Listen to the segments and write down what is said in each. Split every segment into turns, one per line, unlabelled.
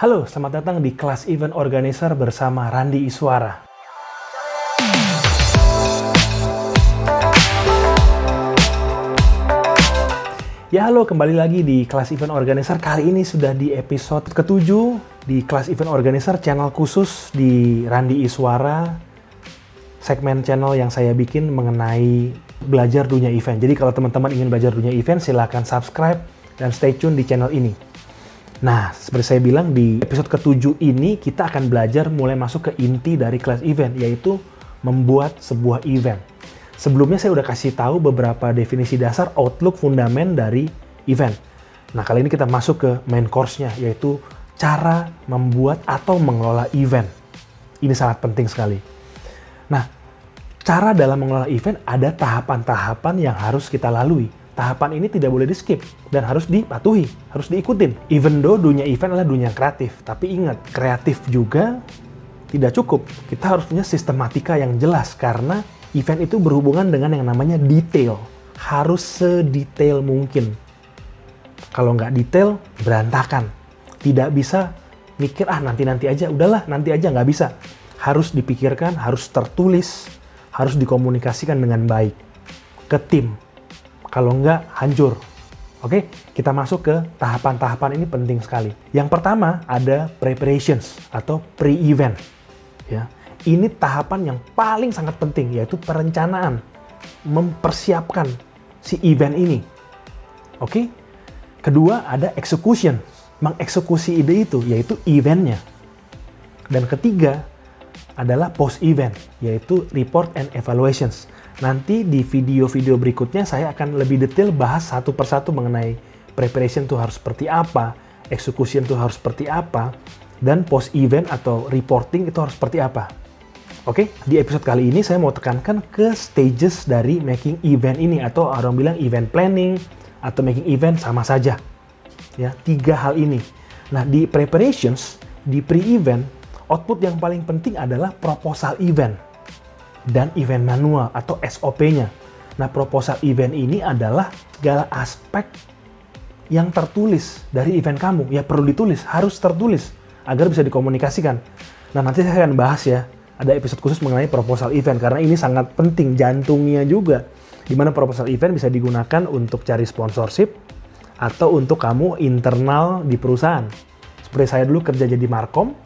Halo, selamat datang di kelas Event Organizer bersama Randi Iswara. Ya halo, kembali lagi di kelas Event Organizer. Kali ini sudah di episode ke-7 di kelas Event Organizer, channel khusus di Randi Iswara, segmen channel yang saya bikin mengenai belajar dunia event. Jadi kalau teman-teman ingin belajar dunia event, silahkan subscribe dan stay tune di channel ini. Nah, seperti saya bilang, di episode ke-7 ini kita akan belajar mulai masuk ke inti dari kelas event, yaitu membuat sebuah event. Sebelumnya saya udah kasih tahu beberapa definisi dasar, outlook, fundamen dari event. Nah, kali ini kita masuk ke main course-nya, yaitu cara membuat atau mengelola event. Ini sangat penting sekali. Nah, cara dalam mengelola event ada tahapan-tahapan yang harus kita lalui. Tahapan ini tidak boleh di-skip dan harus dipatuhi, harus diikutin. Even though dunia event adalah dunia kreatif, tapi ingat, kreatif juga tidak cukup. Kita harus punya sistematika yang jelas karena event itu berhubungan dengan yang namanya detail. Harus sedetail mungkin. Kalau nggak detail, berantakan. Tidak bisa mikir, nanti-nanti aja, udahlah nanti aja, nggak bisa. Harus dipikirkan, harus tertulis, harus dikomunikasikan dengan baik ke tim. Kalau nggak, hancur. Oke, kita masuk ke tahapan-tahapan ini penting sekali. Yang pertama ada preparations atau pre-event. Ya, ini tahapan yang paling sangat penting, yaitu perencanaan, mempersiapkan si event ini. Oke, kedua ada execution, mengeksekusi ide itu, yaitu eventnya. Dan ketiga adalah post-event, yaitu report and evaluations. Nanti di video-video berikutnya saya akan lebih detail bahas satu persatu mengenai preparation itu harus seperti apa, execution itu harus seperti apa, dan post-event atau reporting itu harus seperti apa. Oke, di episode kali ini saya mau tekankan ke stages dari making event ini, atau orang bilang event planning atau making event sama saja. Ya, 3 hal ini. Nah, di preparations, di pre-event, output yang paling penting adalah proposal event dan event manual atau SOP-nya. Nah, proposal event ini adalah segala aspek yang tertulis dari event kamu. Ya, perlu ditulis, harus tertulis agar bisa dikomunikasikan. Nah, nanti saya akan bahas ya, ada episode khusus mengenai proposal event karena ini sangat penting, jantungnya juga. Di mana proposal event bisa digunakan untuk cari sponsorship atau untuk kamu internal di perusahaan. Seperti saya dulu kerja jadi markom,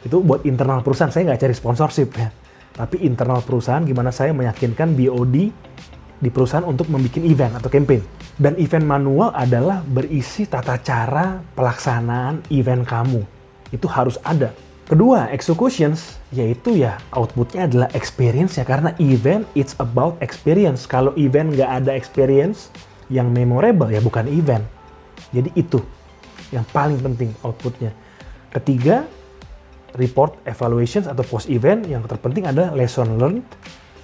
itu buat internal perusahaan, saya nggak cari sponsorship ya. Tapi internal perusahaan gimana saya meyakinkan BOD di perusahaan untuk membuat event atau campaign. Dan event manual adalah berisi tata cara pelaksanaan event kamu. Itu harus ada. Kedua, executions, yaitu ya outputnya adalah experience ya. Karena event, it's about experience. Kalau event nggak ada experience yang memorable, ya bukan event. Jadi itu yang paling penting outputnya. Ketiga, report evaluations atau post event, yang terpenting adalah lesson learned,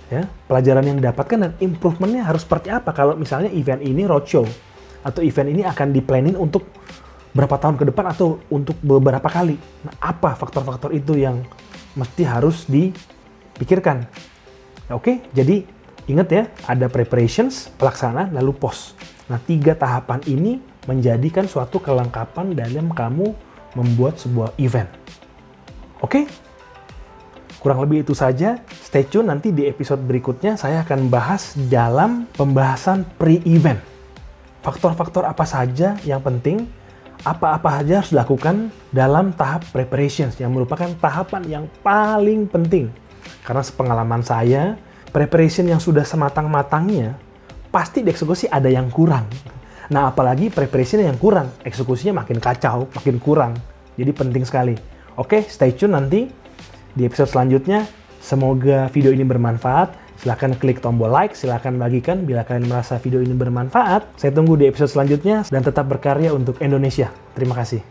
ya, pelajaran yang didapatkan dan improvementnya harus seperti apa. Kalau misalnya event ini roadshow atau event ini akan di-planning untuk berapa tahun ke depan atau untuk beberapa kali. Nah, apa faktor-faktor itu yang mesti harus dipikirkan? Oke, jadi ingat ya, ada preparations, pelaksanaan, lalu post. Nah, 3 tahapan ini menjadikan suatu kelengkapan dalam kamu membuat sebuah event. Oke, kurang lebih itu saja. Stay tune, nanti di episode berikutnya saya akan bahas dalam pembahasan pre-event. Faktor-faktor apa saja yang penting, apa-apa saja harus dilakukan dalam tahap preparations, yang merupakan tahapan yang paling penting. Karena sepengalaman saya, preparation yang sudah sematang-matangnya, pasti dieksekusi ada yang kurang. Nah, apalagi preparation yang kurang, eksekusinya makin kacau, makin kurang. Jadi penting sekali. Oke, stay tune nanti di episode selanjutnya. Semoga video ini bermanfaat. Silahkan klik tombol like, silahkan bagikan bila kalian merasa video ini bermanfaat. Saya tunggu di episode selanjutnya dan tetap berkarya untuk Indonesia. Terima kasih.